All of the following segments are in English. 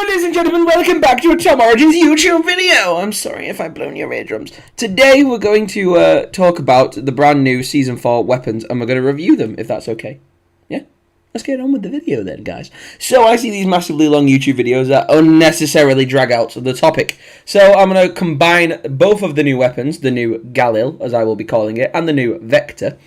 Ladies and gentlemen, welcome back to a TomOrigins YouTube video! I'm sorry if I've blown your eardrums. Today we're going to talk about the brand new Season 4 weapons, and we're going to review them, if that's okay. Yeah? Let's get on with the video then, guys. So I see these massively long YouTube videos that unnecessarily drag out the topic. So I'm going to combine both of the new weapons, the new Galil, as I will be calling it, and the new Vector,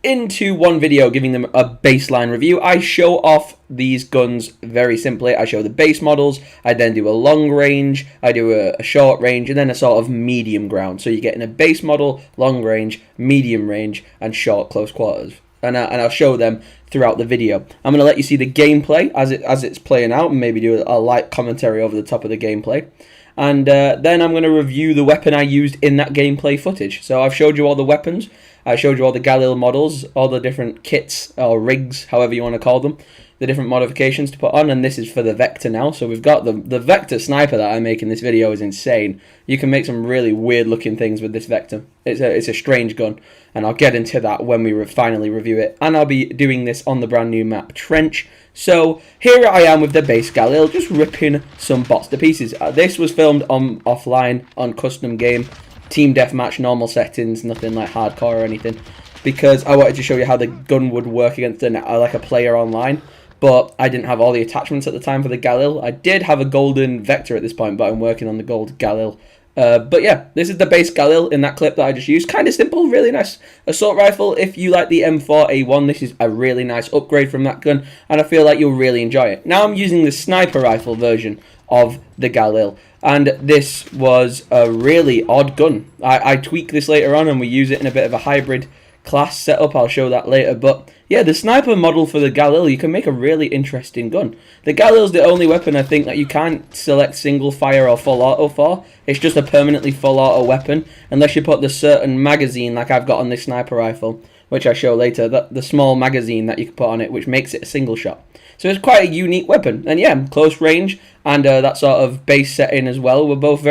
into one video, giving them a baseline review. I show off these guns very simply. I show the base models, I then do a long range, I do a short range, and then a sort of medium ground. So you're getting a base model, long range, medium range, and short close quarters. And I'll show them throughout the video. I'm going to let you see the gameplay as it's playing out, and maybe do a light commentary over the top of the gameplay. And then I'm going to review the weapon I used in that gameplay footage. So I've showed you all the weapons, I showed you all the Galil models, all the different kits, or rigs, however you want to call them, the different modifications to put on, and this is for the Vector now. So we've got the Vector sniper that I make in this video is insane. You can make some really weird looking things with this Vector. It's a strange gun, and I'll get into that when we finally review it. And I'll be doing this on the brand new map Trench. So here I am with the base Galil, just ripping some bots to pieces. This was filmed on offline, on custom game, team deathmatch, normal settings, nothing like hardcore or anything, because I wanted to show you how the gun would work against like a player online. But I didn't have all the attachments at the time for the Galil. I did have a golden Vector at this point, but I'm working on the gold Galil. But yeah, this is the base Galil in that clip that I just used. Kind of simple, really nice assault rifle. If you like the M4A1, this is a really nice upgrade from that gun, and I feel like you'll really enjoy it. Now I'm using the sniper rifle version of the Galil, and this was a really odd gun. I tweak this later on, and we use it in a bit of a hybrid class setup. I'll show that later. But yeah, the sniper model for the Galil, you can make a really interesting gun. The Galil's the only weapon I think that you can't select single fire or full auto for. It's just a permanently full auto weapon, unless you put the certain magazine like I've got on this sniper rifle, which I show later, the small magazine that you can put on it, which makes it a single shot. So it's quite a unique weapon. And yeah, close range and that sort of base setting as well were both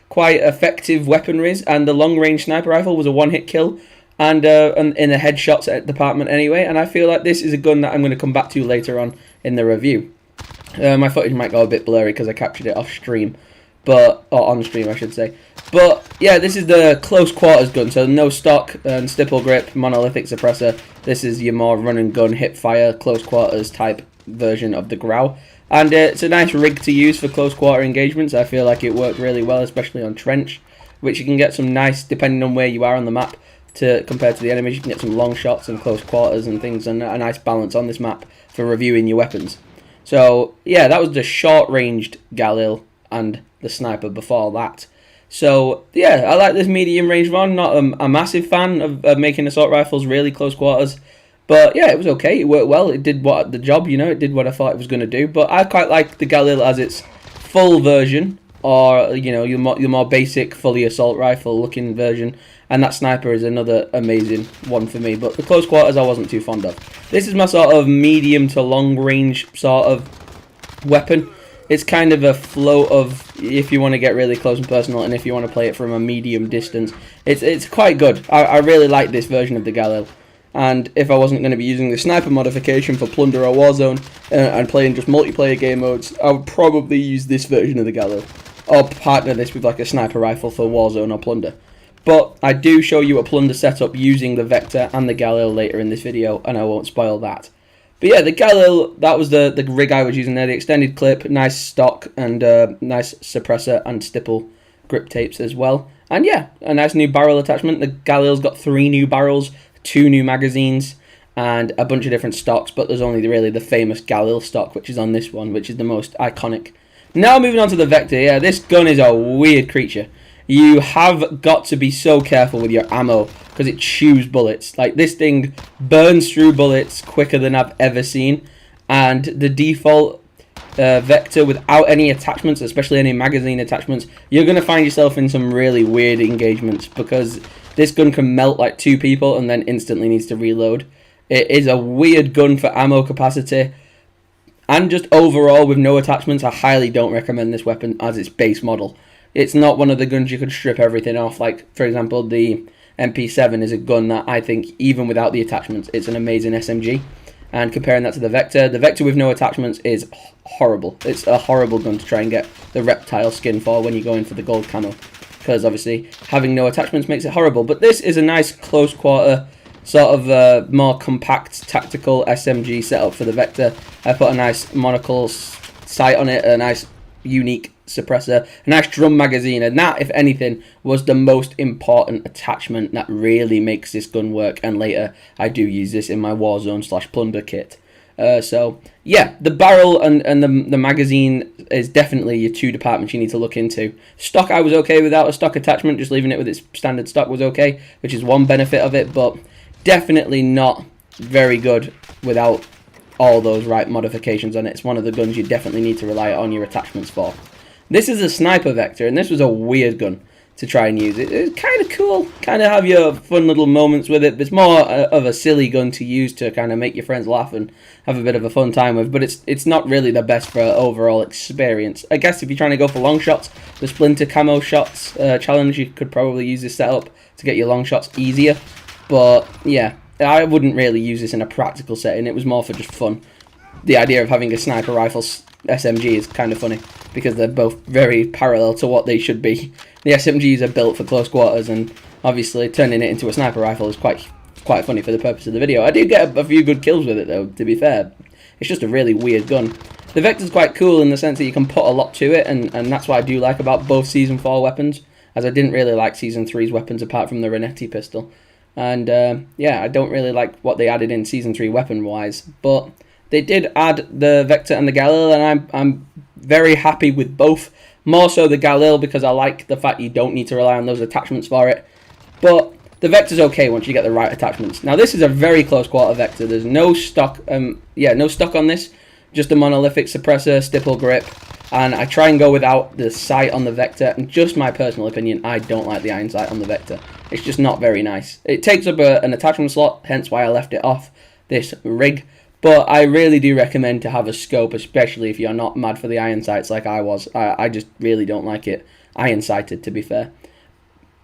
quite effective weaponries, and the long range sniper rifle was a one-hit kill, and in the headshots department anyway, and I feel like this is a gun that I'm going to come back to later on in the review. My footage might go a bit blurry because I captured it off stream, or on stream I should say. But yeah, this is the close quarters gun, so no stock and stipple grip, monolithic suppressor. This is your more run and gun, hip fire, close quarters type version of the Grau. And it's a nice rig to use for close quarter engagements. I feel like it worked really well, especially on Trench, which you can get some nice, depending on where you are on the map, compared to the enemies, you can get some long shots and close quarters and things, and a nice balance on this map for reviewing your weapons. So yeah, that was the short ranged Galil and the sniper before that. So yeah, I like this medium range one. Not a massive fan of making assault rifles really close quarters, but yeah, it was okay. It worked well. It did the job, you know. It did what I thought it was going to do. But I quite like the Galil as its full version, or you know, your more basic, fully assault rifle looking version. And that sniper is another amazing one for me. But the close quarters I wasn't too fond of. This is my sort of medium to long range sort of weapon. It's kind of a float of if you want to get really close and personal, and if you want to play it from a medium distance. It's quite good. I really like this version of the Galil. And if I wasn't going to be using the sniper modification for Plunder or Warzone and playing just multiplayer game modes, I would probably use this version of the Galil, or partner this with like a sniper rifle for Warzone or Plunder. But I do show you a Plunder setup using the Vector and the Galil later in this video, and I won't spoil that. But yeah, the Galil, that was the rig I was using there, the extended clip, nice stock, and nice suppressor and stipple grip tapes as well. And yeah, a nice new barrel attachment. The Galil's got 3 new barrels, 2 new magazines, and a bunch of different stocks, but there's only really the famous Galil stock, which is on this one, which is the most iconic. Now moving on to the Vector, yeah, this gun is a weird creature. You have got to be so careful with your ammo, because it chews bullets. Like, this thing burns through bullets quicker than I've ever seen, and the default Vector without any attachments, especially any magazine attachments, you're going to find yourself in some really weird engagements, because this gun can melt like 2 people and then instantly needs to reload. It is a weird gun for ammo capacity, and just overall with no attachments, I highly don't recommend this weapon as its base model. It's not one of the guns you could strip everything off. Like, for example, the MP7 is a gun that I think, even without the attachments, it's an amazing SMG. and comparing that to the Vector with no attachments is horrible. It's a horrible gun to try and get the reptile skin for when you go in for the gold camo, because obviously having no attachments makes it horrible. But this is a nice close quarter, sort of more compact tactical SMG setup for the Vector. I put a nice monocle sight on it, a nice unique suppressor, a nice drum magazine, and that, if anything, was the most important attachment that really makes this gun work. And later I do use this in my Warzone / Plunder kit. So yeah, the barrel and the magazine is definitely your two departments you need to look into. Stock, I was okay without a stock attachment, just leaving it with its standard stock was okay, which is one benefit of it, but definitely not very good without all those right modifications on it. It's one of the guns you definitely need to rely on your attachments for. This is a sniper Vector, and this was a weird gun to try and use. It's kind of cool, kind of have your fun little moments with it, but it's more of a silly gun to use to kind of make your friends laugh and have a bit of a fun time with, but it's not really the best for overall experience. I guess if you're trying to go for long shots, the Splinter Camo Shots challenge, you could probably use this setup to get your long shots easier, but yeah, I wouldn't really use this in a practical setting. It was more for just fun. The idea of having a sniper rifle SMG is kind of funny, because they're both very parallel to what they should be. The SMGs are built for close quarters, and obviously turning it into a sniper rifle is quite funny for the purpose of the video. I did get a few good kills with it though, to be fair. It's just a really weird gun. The Vector's quite cool in the sense that you can put a lot to it, and that's what I do like about both Season 4 weapons, as I didn't really like Season 3's weapons apart from the Renetti pistol. And yeah, I don't really like what they added in Season 3 weapon-wise, but they did add the Vector and the Galil, and I'm very happy with both. More so the Galil, because I like the fact you don't need to rely on those attachments for it. But the Vector's okay once you get the right attachments. Now this is a very close quarter Vector. There's no stock, no stock on this. Just a monolithic suppressor, stipple grip, and I try and go without the sight on the Vector. And just my personal opinion, I don't like the iron sight on the Vector. It's just not very nice. It takes up an attachment slot, hence why I left it off this rig. But I really do recommend to have a scope, especially if you're not mad for the iron sights like I was. I just really don't like it iron sighted, to be fair.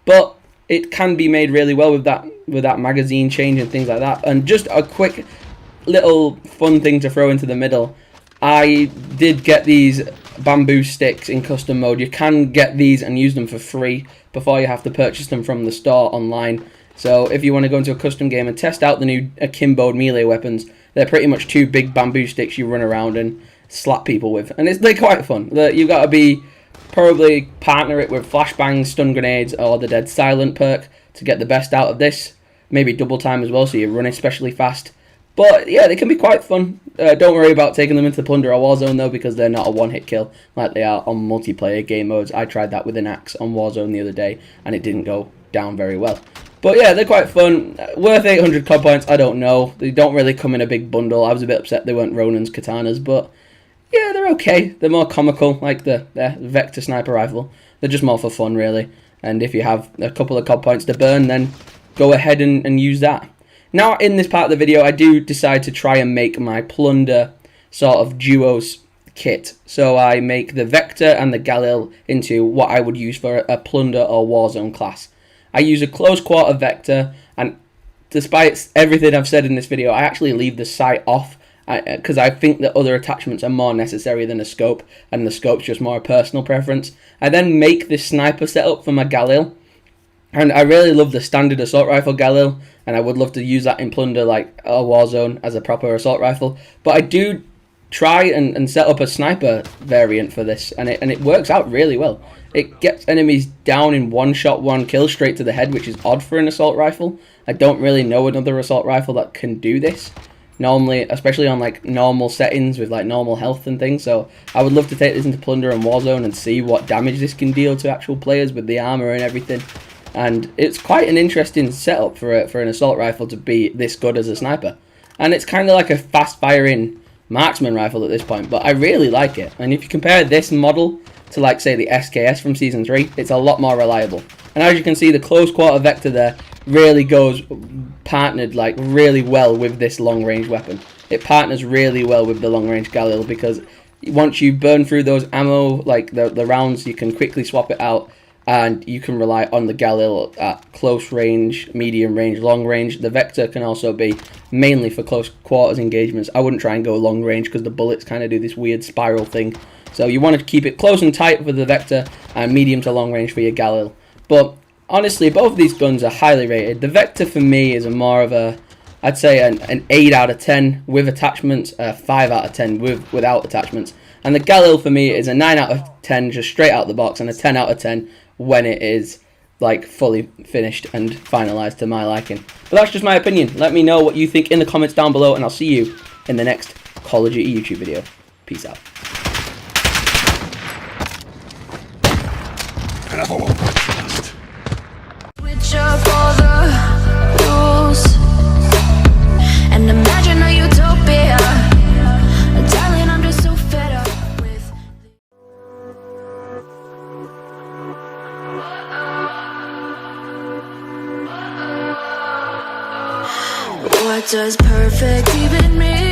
But it can be made really well with that magazine change and things like that. And just a quick little fun thing to throw into the middle. I did get these bamboo sticks in custom mode. You can get these and use them for free before you have to purchase them from the store online. So if you want to go into a custom game and test out the new akimboed melee weapons, they're pretty much two big bamboo sticks you run around and slap people with, and they're quite fun. You've got to probably partner it with flashbangs, stun grenades, or the dead silent perk to get the best out of this. Maybe double time as well, so you run especially fast. But yeah, they can be quite fun. Don't worry about taking them into the Plunder or Warzone though, because they're not a one-hit kill like they are on multiplayer game modes. I tried that with an axe on Warzone the other day, and it didn't go down very well. But yeah, they're quite fun. Worth 800 COD points, I don't know. They don't really come in a big bundle. I was a bit upset they weren't Ronin's katanas, but yeah, they're okay. They're more comical, like the Vector sniper rifle. They're just more for fun, really. And if you have a couple of COD points to burn, then go ahead and use that. Now, in this part of the video, I do decide to try and make my Plunder sort of duos kit. So I make the Vector and the Galil into what I would use for a Plunder or Warzone class. I use a close quarter Vector, and despite everything I've said in this video, I actually leave the sight off because I think that other attachments are more necessary than a scope, and the scope's just more a personal preference. I then make this sniper setup for my Galil, and I really love the standard assault rifle Galil, and I would love to use that in Plunder like a Warzone as a proper assault rifle. But I do try and set up a sniper variant for this, and it works out really well. It gets enemies down in one shot, one kill straight to the head, which is odd for an assault rifle. I don't really know another assault rifle that can do this normally, especially on like normal settings with like normal health and things. So I would love to take this into Plunder and Warzone and see what damage this can deal to actual players with the armor and everything. And it's quite an interesting setup for an assault rifle to be this good as a sniper. And it's kind of like a fast firing marksman rifle at this point, but I really like it. And if you compare this model to like say the SKS from Season 3, it's a lot more reliable. And as you can see, the close quarter Vector there really goes partnered like really well with this long range weapon. It partners really well with the long range Galil, because once you burn through those ammo, like the rounds, you can quickly swap it out, and you can rely on the Galil at close range, medium range, long range. The Vector can also be mainly for close quarters engagements. I wouldn't try and go long range because the bullets kind of do this weird spiral thing. So you want to keep it close and tight for the Vector and medium to long range for your Galil. But honestly, both of these guns are highly rated. The Vector for me is a more of a, I'd say an 8 out of 10 with attachments, a 5 out of 10 without attachments. And the Galil for me is a 9 out of 10 just straight out the box, and a 10 out of 10 when it is like fully finished and finalized to my liking. But that's just my opinion. Let me know what you think in the comments down below, and I'll see you in the next Call of Duty YouTube video. Peace out. Switch up all the rules and imagine a utopia. Darling, I'm just so fed up with. What does perfect even mean?